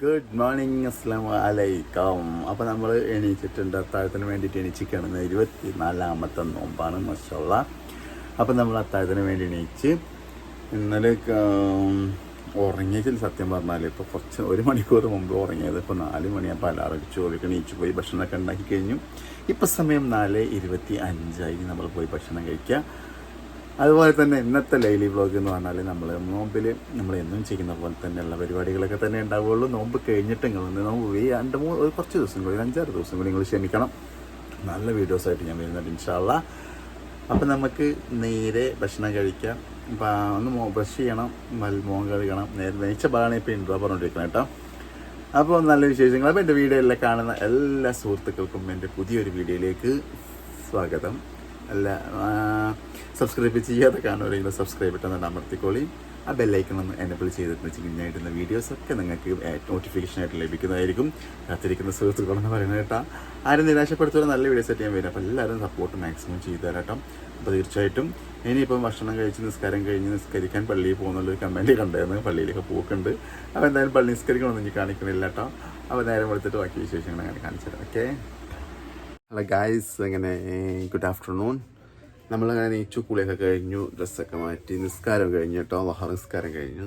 Good morning, അസ്സലാമു അലൈക്കും. അപ്പോൾ നമ്മൾ എണീച്ചിട്ടുണ്ട്. അത്താഴത്തിന് വേണ്ടിയിട്ട് എണീച്ചിരിക്കുകയാണ്. 24ാമത്തെ നോമ്പാണ് മാഷാഅല്ലാ. അപ്പോൾ നമ്മൾ അത്താഴത്തിന് വേണ്ടി എണീച്ച് ഇന്നലെ ഉറങ്ങിയതിൽ സത്യം പറഞ്ഞാൽ ഇപ്പോൾ കുറച്ച് 1 മണിക്കൂർ മുമ്പ് ഉറങ്ങിയത്. ഇപ്പോൾ 4 മണിയാകുമ്പോൾ അലാറം അടിച്ചു ഓടിക്ക് എണീച്ച് പോയി ഭക്ഷണമൊക്കെ ഉണ്ടാക്കി കഴിഞ്ഞു. ഇപ്പോൾ സമയം 4:25 നമ്മൾ പോയി ഭക്ഷണം കഴിക്കുക. അതുപോലെ തന്നെ ഇന്നത്തെ ലൈലി വ്ളോഗ് എന്ന് പറഞ്ഞാൽ നമ്മൾ നോമ്പിൽ നമ്മൾ എന്നും ചെയ്യുന്ന പോലെ തന്നെയുള്ള പരിപാടികളൊക്കെ തന്നെ ഉണ്ടാവുകയുള്ളൂ. നോമ്പ് കഴിഞ്ഞിട്ട് നോമ്പ് കുറച്ച് ദിവസം കൂടി 5-6 ദിവസം കൂടി നിങ്ങൾ ക്ഷമിക്കണം. നല്ല വീഡിയോസായിട്ട് ഞാൻ വരുന്നുണ്ട് ഇൻഷാ അല്ലാ. അപ്പം നമുക്ക് നേരെ ഭക്ഷണം കഴിക്കാം. അപ്പം ഒന്ന് ബ്രഷ് ചെയ്യണം, മോൻ കഴുകണം. നേരെ നെയ്ച്ച ഭാഗമാണ് ഇപ്പോൾ ഇൻട്രോ പറഞ്ഞുകൊണ്ടിരിക്കണം കേട്ടോ. അപ്പോൾ നല്ല വിശേഷങ്ങൾ. അപ്പോൾ എൻ്റെ വീഡിയോയിലെ കാണുന്ന എല്ലാ സുഹൃത്തുക്കൾക്കും എൻ്റെ പുതിയൊരു വീഡിയോയിലേക്ക് സ്വാഗതം. അല്ല, സബ്സ്ക്രൈബ് ചെയ്യാതെ കാണുകയാണെങ്കിൽ സബ്സ്ക്രൈബ് ഇട്ടെന്ന് അമർത്തിക്കോളി. ആ ബെല്ലൈക്കണമെന്ന് എനേബിൾ ചെയ്തിട്ട് വെച്ച് ഞാൻ ഇടുന്ന വീഡിയോസൊക്കെ നിങ്ങൾക്ക് നോട്ടിഫിക്കേഷനായിട്ട് ലഭിക്കുന്നതായിരിക്കും. കാത്തിരിക്കുന്ന സുഹൃത്തുക്കളെന്ന് പറയുന്നത് കേട്ടോ. ആരും നിരാശപ്പെടുത്തുന്ന നല്ല വീഡിയോസായിട്ട് ഞാൻ വരും. അപ്പോൾ എല്ലാവരും സപ്പോർട്ട് മാക്സിമം ചെയ്തു തരാം കേട്ടോ. അപ്പോൾ തീർച്ചയായിട്ടും ഇനിയിപ്പം ഭക്ഷണം കഴിച്ച് നിസ്കാരം കഴിഞ്ഞ് നിസ്കരിക്കാൻ പള്ളിയിൽ പോകുന്നുള്ളൊരു കമൻറ്റ് കണ്ടായിരുന്നു. പള്ളിയിലൊക്കെ പോക്കുണ്ട്. അപ്പോൾ എന്തായാലും പള്ളി നിസ്കരിക്കണമെന്ന് എനിക്ക് കാണിക്കണില്ല കേട്ടോ. അപ്പോൾ നേരം എടുത്തിട്ട് ബാക്കി വിശേഷങ്ങൾ അങ്ങനെ കാണിച്ചു തരാം. ഓക്കെ. ഹലോ ഗായ്സ്, അങ്ങനെ ഗുഡ് ആഫ്റ്റർനൂൺ. നമ്മളങ്ങനെ നീച്ചു കുളിയൊക്കെ കഴിഞ്ഞു, ഡ്രസ്സൊക്കെ മാറ്റി, നിസ്കാരം കഴിഞ്ഞു കേട്ടോ. നിസ്കാരം കഴിഞ്ഞു.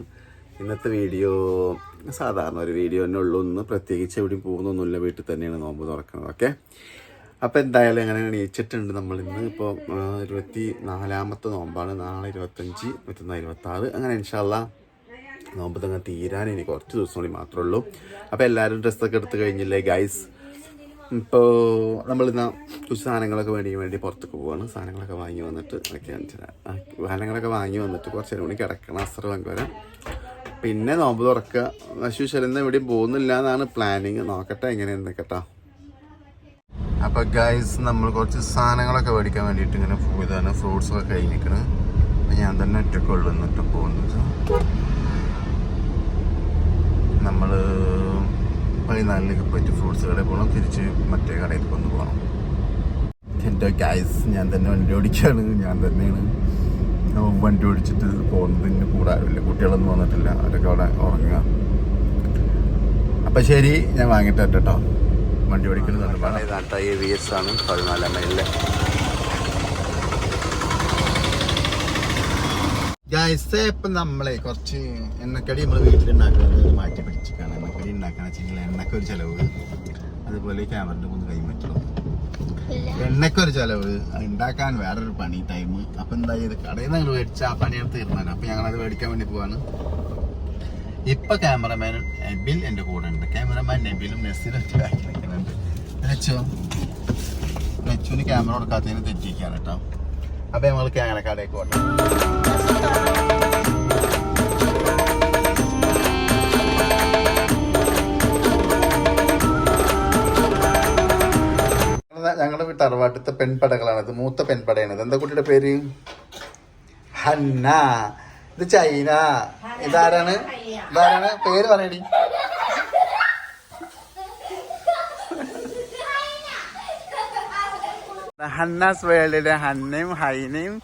ഇന്നത്തെ വീഡിയോ സാധാരണ ഒരു വീഡിയോ തന്നെ ഉള്ളൂ. ഒന്ന് പ്രത്യേകിച്ച് എവിടെയും പോകുന്നൊന്നുമില്ല, വീട്ടിൽ തന്നെയാണ് നോമ്പ് തുറക്കുന്നത്. ഓക്കെ. അപ്പോൾ എന്തായാലും അങ്ങനെ എണീച്ചിട്ടുണ്ട്. നമ്മളിന്ന് ഇപ്പോൾ 24ാമത്തെ നോമ്പാണ്. നാളെ 25, മറ്റന്നാൾ 26. അങ്ങനെ ഇൻഷാ അല്ലാ നോമ്പ് തന്നെ തീരാൻ ഇനി കുറച്ച് ദിവസം കൂടി മാത്രമേ ഉള്ളൂ. അപ്പോൾ എല്ലാവരും ഡ്രസ്സൊക്കെ എടുത്ത് കഴിഞ്ഞില്ലേ ഗൈസ്? ഇപ്പോൾ നമ്മളിന്ന് കുറച്ച് സാധനങ്ങളൊക്കെ വേണ്ടി പുറത്തേക്ക് പോവാണ്. സാധനങ്ങളൊക്കെ വാങ്ങി വന്നിട്ട് സാധനങ്ങളൊക്കെ വാങ്ങി വന്നിട്ട് കുറച്ച് നേരം കൂടി കിടക്കണം. അസർ വാങ്ങി വരാം. പിന്നെ നോമ്പ് തുറക്കുക. അശ്വശലിന്ന് എവിടെയും പോകുന്നില്ല എന്നാണ് പ്ലാനിങ്. നോക്കട്ടെ എങ്ങനെയെന്ന് കേട്ടോ. അപ്പോൾ ഗൈസ്, നമ്മൾ കുറച്ച് സാധനങ്ങളൊക്കെ മേടിക്കാൻ വേണ്ടിയിട്ട് ഇങ്ങനെ പോയതാണ്. ഫ്രൂട്ട്സൊക്കെ കഴിഞ്ഞിരിക്കണം. ഞാൻ തന്നെ ഒറ്റയ്ക്ക് ഉള്ളുന്നിട്ട് പോകുന്നത്. നമ്മൾ 14ലേക്ക് പോയിട്ട് ഫ്രൂട്ട്സ് കടയിൽ പോകണം. തിരിച്ച് മറ്റേ കടയിലേക്ക് ഒന്ന് പോകണം. എൻ്റെ ഗൈസ്, ഞാൻ തന്നെ വണ്ടി ഓടിക്കുകയാണ്. ഞാൻ തന്നെയാണ് വണ്ടി ഓടിച്ചിട്ട് പോകുന്നത്. ഇന്ന് കൂടാറില്ല, കുട്ടികളൊന്നും വന്നിട്ടില്ല. അവരൊക്കെ അവിടെ ഉറങ്ങുക. അപ്പം ശരി, ഞാൻ വാങ്ങിയിട്ട് കേട്ടോ. വണ്ടി ഓടിക്കുന്നത് AVS ആണ് 14 മൈലിലെ. ഗൈസ്, ഇപ്പം നമ്മളെ കുറച്ച് എണ്ണക്കടി നമ്മൾ വീട്ടിലുണ്ടാക്കുന്നത് മാറ്റി പിടിച്ചിട്ടാണ്. എണ്ണക്കടി ഉണ്ടാക്കുകയെന്ന് വെച്ചെങ്കിൽ എണ്ണക്കൊരു ചിലവ്, അതുപോലെ ക്യാമറൻ്റെ മുന്ന് കൈമാറ്റണം. എണ്ണക്കൊരു ചിലവ്, ഉണ്ടാക്കാൻ വേറൊരു പണി, ടൈം. അപ്പം എന്താ ചെയ്ത് കടയിൽ നിന്ന് ഞങ്ങൾ മേടിച്ച ആ പണിയാണ് തീർന്നാണ്. അപ്പം ഞങ്ങളത് മേടിക്കാൻ വേണ്ടി പോവാണ്. ഇപ്പം ക്യാമറമാൻ നബിൽ എൻ്റെ കൂടെ ഉണ്ട്. ക്യാമറമാൻ നബിലും നെസ്സിലും ബാക്കി നിൽക്കുന്നുണ്ട്. നെച്ചുവിന് ക്യാമറ കൊടുക്കാത്തതിന് തെറ്റിക്കാണ് കേട്ടോ. അപ്പം ഞങ്ങൾ കടയിൽ പോകട്ടെ. ഞങ്ങളുടെ തറവാട്ടത്തെ പെൺപടകളാണ്. ഇത് മൂത്ത പെൺപടയാണ്. ഇത് എന്താ കുട്ടിയുടെ പേര്? ഹന്ന. ഇത് ചൈന. ഇതാരാണ് പേര് പറയടി. ഹന്നാസ് വേൾഡിലെ ഹന്നയും ഹൈനയും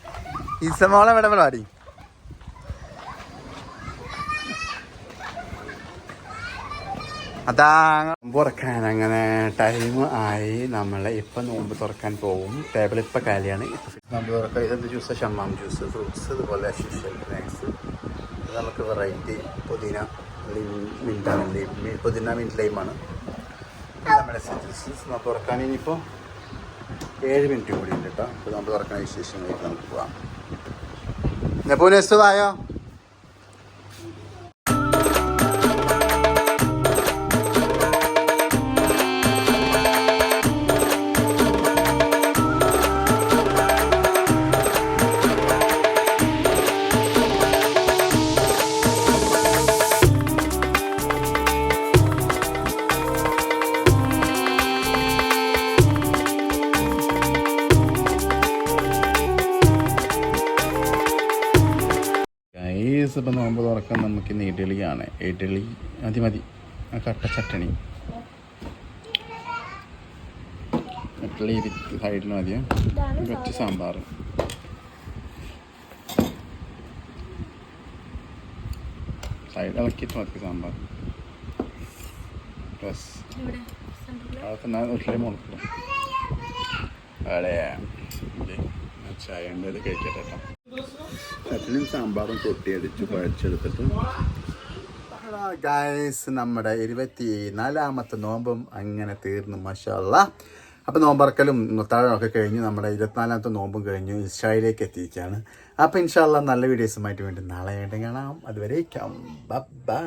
ഇസമോളെ ഇവിടെ പാടി. അതാ നോമ്പ് തുറക്കാൻ അങ്ങനെ ടൈം ആയി. നമ്മളെ ഇപ്പം നോമ്പ് തുറക്കാൻ പോകും. ടേബിൾ ഇപ്പം കാലിയാണ്. നോമ്പ് തുറക്കാൻ ഇതെന്ത് ജ്യൂസ്? ഷമ്മാം ജ്യൂസ്, ഫ്രൂട്ട്സ്, ഇതുപോലെ സ്നാക്സ്. ഇത് നമുക്ക് വെറൈറ്റി പുതിന മിൻറ്റാണ്. പുതിന മിൻറ്റ് ലൈമാണ് നമ്മുടെ ജ്യൂസ്. നോമ്പ് തുറക്കാൻ ഇനിയിപ്പോൾ 7 മിനിറ്റ് കൂടി ഉണ്ട് കേട്ടോ. അപ്പോൾ നോമ്പ് തുറക്കാൻ വിശേഷങ്ങളായിട്ട് നമുക്ക് പോകാം. എപ്പോൾ നെസ്റ്റതായോ? ഇപ്പം നോമ്പ് തുറക്കാൻ നമുക്ക് ഇന്ന് ഇഡ്ഡലിയാണ്. ഇഡ്ഡലി മതി. കട്ട ചട്ടണി ഇഡ്ഡലി വിത്ത് സൈഡിന് മതിയോ? കുറച്ച് സാമ്പാർ. സൈഡ് ഇളക്കിയിട്ട് മതി സാമ്പാർ. ബസ് അതൊക്കെ ഞാൻ വീട്ടിലെ മുളക്കും അവിടെ ചായ ഉണ്ട് ഇത് കഴിക്കട്ടെ കേട്ടോ. ചട്ടിനും സാമ്പാറും കൊട്ടിയടിച്ച് കുഴച്ചെടുത്തിട്ട് ഗായ്സ് നമ്മുടെ 24ാമത്തെ നോമ്പും അങ്ങനെ തീർന്നു മാഷാ അല്ലാഹ്. അപ്പോൾ നോമ്പറക്കലും താഴമൊക്കെ കഴിഞ്ഞ് നമ്മുടെ 24ാമത്തെ നോമ്പും കഴിഞ്ഞു ഇശായിലേക്ക് എത്തിയിരിക്കുകയാണ്. അപ്പോൾ ഇൻഷാ അല്ലാഹ് നല്ല വീഡിയോസുമായിട്ട് വേണ്ടി നാളെ വീണ്ടും കാണാം. അതുവരേക്കും ബൈ.